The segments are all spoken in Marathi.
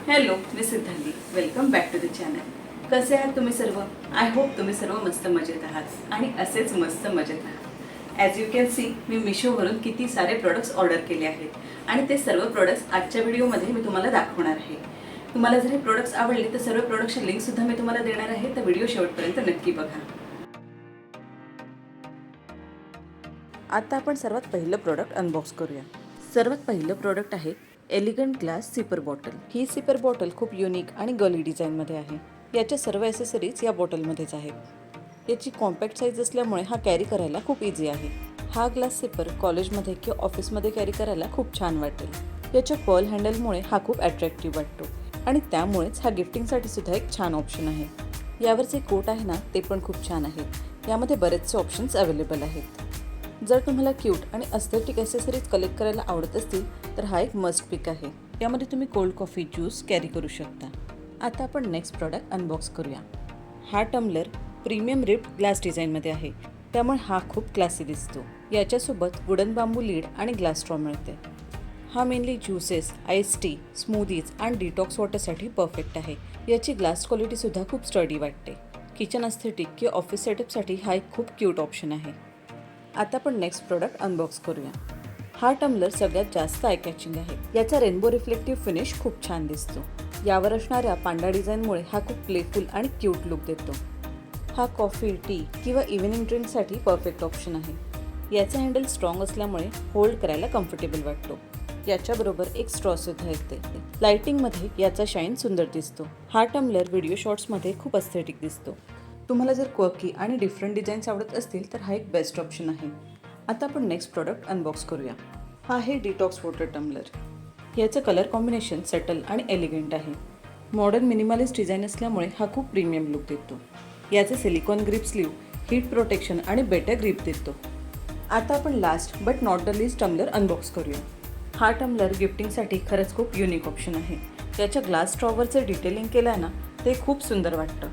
हॅलो, मी Siddhanti. Welcome back to the channel. कसे आहात तुम्ही सर्व? आय होप तुम्ही सर्व मस्त मजेत आहात आणि असेच मस्त मजेत आहात. ॲज यू कॅन सी, मी मिशोवरून किती सारे प्रोडक्ट्स ऑर्डर केले आहेत आणि ते सर्व प्रोडक्ट्स आजच्या व्हिडिओमध्ये मी तुम्हाला दाखवणार आहे. तुम्हाला जर हे प्रोडक्ट्स आवडले तर सर्व प्रोडक्टची लिंकसुद्धा मी तुम्हाला देणार आहे, तर व्हिडिओ शेवटपर्यंत नक्की बघा. आता आपण सर्वात पहिलं प्रोडक्ट अनबॉक्स करूया. सर्वात पहिलं प्रोडक्ट आहे एलिगंट ग्लास सिपर बॉटल. ही सिपर बॉटल खूप युनिक आणि गर्ली डिझाईनमध्ये आहे. याच्या सर्व ॲसेसरीज या बॉटलमध्येच आहेत. याची कॉम्पॅक्ट साईज असल्यामुळे हा कॅरी करायला खूप इझी आहे. हा ग्लास सिपर कॉलेजमध्ये किंवा ऑफिसमध्ये कॅरी करायला खूप छान वाटेल. याच्या पर्ल हँडलमुळे हा खूप अट्रॅक्टिव्ह वाटतो आणि त्यामुळेच हा गिफ्टिंगसाठी सुद्धा एक छान ऑप्शन आहे. यावर जे कोट आहे ना, ते पण खूप छान आहे. यामध्ये बरेचसे ऑप्शन्स अवेलेबल आहेत. जर तुम्हाला क्यूट आणि अस्थेटिक ॲसेसरीज कलेक्ट करायला आवडत असतील तर हा एक मस्ट पिक आहे. यामध्ये तुम्ही कोल्ड कॉफी, ज्यूस कॅरी करू शकता. आता आपण नेक्स्ट प्रॉडक्ट अनबॉक्स करूया. हा टम्बलर प्रीमियम रिप्ड ग्लास डिझाईनमध्ये आहे, त्यामुळे हा खूप क्लासी दिसतो. याच्यासोबत वुडन बांबू लीड आणि ग्लास स्ट्रॉ मिळते. हा mainly juices, ice tea, smoothies आणि डिटॉक्स वॉटरसाठी परफेक्ट आहे. याची ग्लास क्वालिटीसुद्धा खूप स्टडी वाटते. किचन अस्थेटिक किंवा ऑफिस सेटअपसाठी हा एक खूप क्यूट ऑप्शन आहे. आता आपण नेक्स्ट प्रोडक्ट अनबॉक्स करूया. हा टम्बलर सगळ्यात जास्त आय कॅचिंग आहे. याचा रेनबो रिफ्लेक्टिव्ह फिनिश खूप छान दिसतो. यावर असणाऱ्या पांढरा डिझाईनमुळे हा खूप प्लेफुल आणि क्यूट लुक देतो. हा कॉफी, टी किंवा इव्हिनिंग ड्रिंकसाठी परफेक्ट ऑप्शन आहे. याचा हँडल स्ट्रॉंग असल्यामुळे होल्ड करायला कम्फर्टेबल वाटतो. याच्याबरोबर एक स्ट्रॉ सुद्धा येते. लाइटिंगमध्ये याचा शाईन सुंदर दिसतो. हा टम्बलर व्हिडिओ शॉट्समध्ये खूप अस्थेटिक दिसतो. तुम्हाला जर क्वर्की आणि डिफरंट डिझाईन्स आवडत असतील तर हा एक बेस्ट ऑप्शन आहे. आता आपण नेक्स्ट प्रोडक्ट अनबॉक्स करूया. हा आहे डिटॉक्स वॉटर टम्बलर. याचं कलर कॉम्बिनेशन सटल आणि एलिगंट आहे. मॉडर्न मिनिमलिस्ट डिझाईन असल्यामुळे हा खूप प्रीमियम लुक देतो. याचे silicone grip sleeve heat protection आणि बेटर ग्रिप देतो. आता आपण last but not the least tumbler unbox करूया. हा टम्बलर गिफ्टिंगसाठी खरंच खूप युनिक ऑप्शन आहे. याच्या ग्लास स्ट्रॉवरचं डिटेलिंग केलं ना, ते खूप सुंदर वाटतं.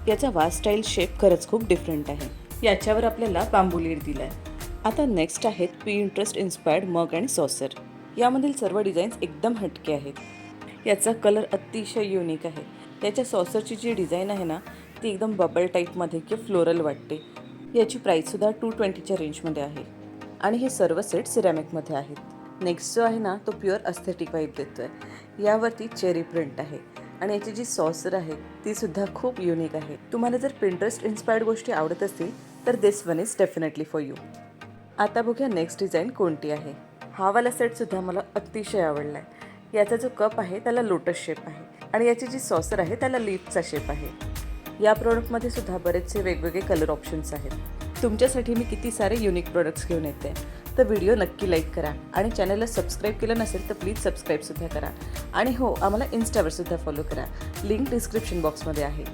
याचा वास स्टाईल शेप खरंच खूप डिफरंट आहे. याच्यावर आपल्याला बांबू लीड दिला आहे. आता नेक्स्ट आहेत पिंटरेस्ट इन्स्पायर्ड मग आणि सॉसर. यामधील सर्व डिझाईन्स एकदम हटके आहेत. याचा कलर अतिशय युनिक आहे. याच्या सॉसरची जी डिझाईन आहे ना, ती एकदम बबल टाईपमध्ये किंवा फ्लोरल वाटते. याची प्राईससुद्धा 220च्या रेंजमध्ये आहे आणि हे सर्व सेट सिरॅमिकमध्ये आहेत. नेक्स्ट जो आहे ना, तो प्युअर अस्थेटिक वाईब देतो आहे. यावरती चेरी प्रिंट आहे आणि याची जी सॉसर आहे ती सुद्धा खूप युनिक आहे. तुम्हाला जर पिंटरेस्ट इन्स्पायर्ड गोष्टी आवडत असतील तर this one is definitely for you. आता बघूया नेक्स्ट डिझाईन कोणती आहे. हा वाला सेटसुद्धा मला अतिशय आवडला आहे. याचा जो कप आहे त्याला लोटस शेप आहे आणि याची जी सॉसर आहे त्याला लीफचा शेप आहे. या प्रोडक्टमध्ये सुद्धा बरेचसे वेगवेगळे कलर ऑप्शन्स आहेत. तुमच्यासाठी मी किती सारे युनिक प्रोडक्ट्स घेऊन येते. तर व्हिडिओ नक्की लाईक करा आणि चॅनलला सबस्क्राईब केलं नसेल तर प्लीज सबस्क्राईबसुद्धा करा. आणि हो, आम्हाला इन्स्टावरसुद्धा फॉलो करा. लिंक डिस्क्रिप्शन बॉक्समध्ये आहे.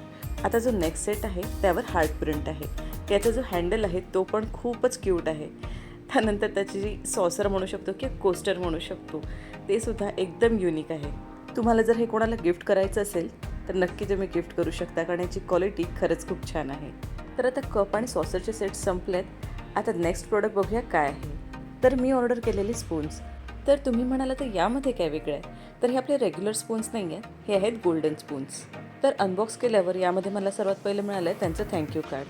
आता जो नेक्स्ट सेट आहे त्यावर हार्ट प्रिंट आहे. त्याचा जो हँडल आहे तो पण खूपच क्यूट आहे. त्यानंतर त्याची जी सॉसर म्हणू शकतो किंवा कोस्टर म्हणू शकतो, ते सुद्धा एकदम युनिक आहे. तुम्हाला जर हे कोणाला गिफ्ट करायचं असेल तर नक्की तुम्ही गिफ्ट करू शकता, कारण याची क्वालिटी खरंच खूप छान आहे. तर आता कप आणि सॉसरचे सेट संपलेत. आता नेक्स्ट प्रोडक्ट बघूया काय आहे. तर मी ऑर्डर केलेले स्पून्स. तर तुम्ही म्हणाला तर यामध्ये काय वेगळं आहे, तर हे आपले रेग्युलर स्पून्स नाही आहेत, हे आहेत गोल्डन स्पून्स. तर अनबॉक्स केल्यावर यामध्ये मला सर्वात पहिलं मिळालं आहे त्यांचं थँक्यू कार्ड.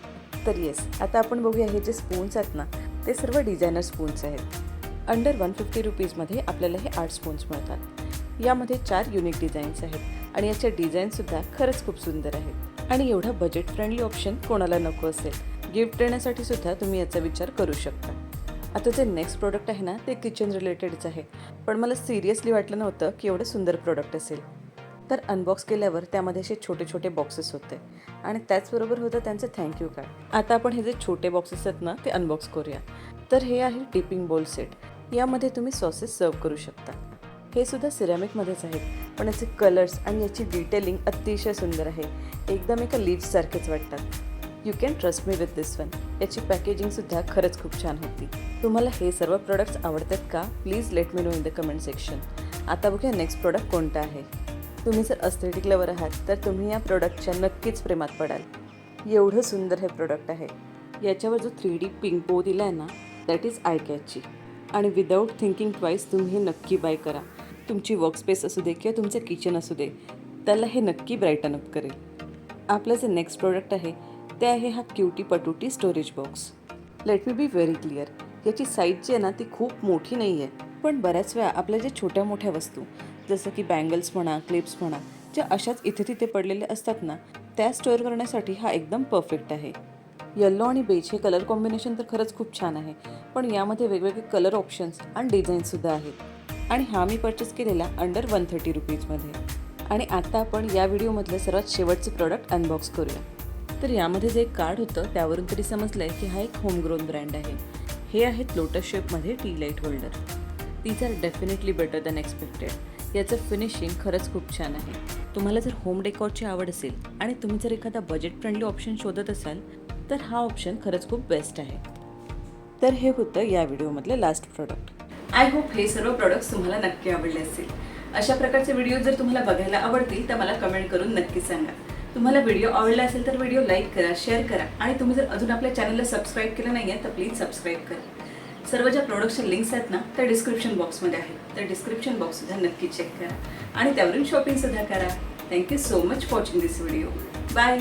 तर येस, आता आपण बघूया हे जे स्पून्स आहेत ना, ते सर्व डिझायनर स्पून्स आहेत. अंडर 150 रुपीजमध्ये आपल्याला हे 8 स्पून्स मिळतात. यामध्ये 4 युनिक डिझाईन्स आहेत आणि याच्या डिझाईनसुद्धा खरंच खूप सुंदर आहेत. आणि एवढा बजेट फ्रेंडली ऑप्शन कोणाला नको असेल, गिफ्ट देण्यासाठी सुद्धा तुम्ही याचा विचार करू शकता. आता जे नेक्स्ट प्रोडक्ट आहे ना, ते किचन रिलेटेडच आहे, पण मला सिरियसली वाटलं नव्हतं की एवढं सुंदर प्रोडक्ट असेल. तर अनबॉक्स केल्यावर त्यामध्ये असे छोटे छोटे बॉक्सेस होते आणि त्याचबरोबर होतं त्यांचं थँक्यू कार्ड. आता आपण हे जे छोटे बॉक्सेस आहेत ना, ते अनबॉक्स करूया. तर हे आहे डिपिंग बोल सेट. यामध्ये तुम्ही सॉसेस सर्व करू शकता. हे सुद्धा सिरॅमिकमध्येच आहेत, पण याचे कलर्स आणि याची डिटेलिंग अतिशय सुंदर आहे. एकदम एका लीड्ससारखेच वाटतात. You can trust me with this one. याची पॅकेजिंगसुद्धा खरंच खूप छान होती. तुम्हाला हे सर्व प्रोडक्ट्स आवडतात का? Please let me know in the comment section. आता बघूया नेक्स्ट प्रोडक्ट कोणतं आहे. तुम्ही जर अस्थेटिक लवर आहात तर तुम्ही या प्रोडक्टच्या नक्कीच प्रेमात पडाल. एवढं सुंदर हे प्रोडक्ट आहे. याच्यावर जो 3D पिंक बो दिला आहे ना, दॅट इज आय कॅची आणि विदाऊट थिंकिंग ट्वाईस तुम्ही हे नक्की बाय करा. तुमची वर्कस्पेस असू दे किंवा तुमचं किचन असू दे, त्याला हे नक्की ब्राईटन अप करेल. आपलं जे नेक्स्ट प्रोडक्ट आहे ते आहे हा cutie patootie storage box. Let me be very clear, याची साईज जी आहे ना ती खूप मोठी नाही आहे, पण बऱ्याच वेळा आपल्या ज्या छोट्या मोठ्या वस्तू जसं की बँगल्स म्हणा, क्लिप्स म्हणा, ज्या अशाच इथे तिथे पडलेल्या असतात ना, त्या स्टोअर करण्यासाठी हा एकदम परफेक्ट आहे. येल्लो आणि बेज हे कलर कॉम्बिनेशन तर खरंच खूप छान आहे, पण यामध्ये वेगवेगळे कलर ऑप्शन्स आणि डिझाईन्ससुद्धा आहेत. आणि हा मी परचेस केलेला अंडर 130 रुपीजमध्ये. आणि आता आपण या व्हिडिओमधलं सर्वात शेवटचं प्रोडक्ट अनबॉक्स करूया. तर यामध्ये जे एक कार्ड होतं त्यावरून तरी समजलं आहे की हा एक होमग्रोन ब्रँड आहे. हे आहेत लोटस शेपमध्ये tea light holder. These are definitely better than expected. याचं फिनिशिंग खरंच खूप छान आहे. तुम्हाला जर होम डेकॉरची आवड असेल आणि तुम्ही जर एखादा बजेट फ्रेंडली ऑप्शन शोधत असाल तर हा ऑप्शन खरंच खूप बेस्ट आहे. तर हे होतं या व्हिडिओमधलं लास्ट प्रोडक्ट. आय होप हे सर्व प्रोडक्ट्स तुम्हाला नक्की आवडले असतील. अशा प्रकारचे व्हिडिओ जर तुम्हाला बघायला आवडतील तर मला कमेंट करून नक्की सांगा. तुम्हाला व्हिडिओ आवडला असेल तर व्हिडिओ लाईक करा, शेअर करा आणि तुम्ही जर अजून आपल्या चॅनलला सबस्क्राईब केलं नाही आहे तर प्लीज सबस्क्राईब करा. सर्व ज्या प्रोडक्टच्या लिंक्स आहेत ना त्या डिस्क्रिप्शन बॉक्समध्ये आहेत, तर डिस्क्रिप्शन बॉक्ससुद्धा नक्की चेक करा आणि त्यावरून शॉपिंगसुद्धा करा. Thank you so much for watching this video. Bye.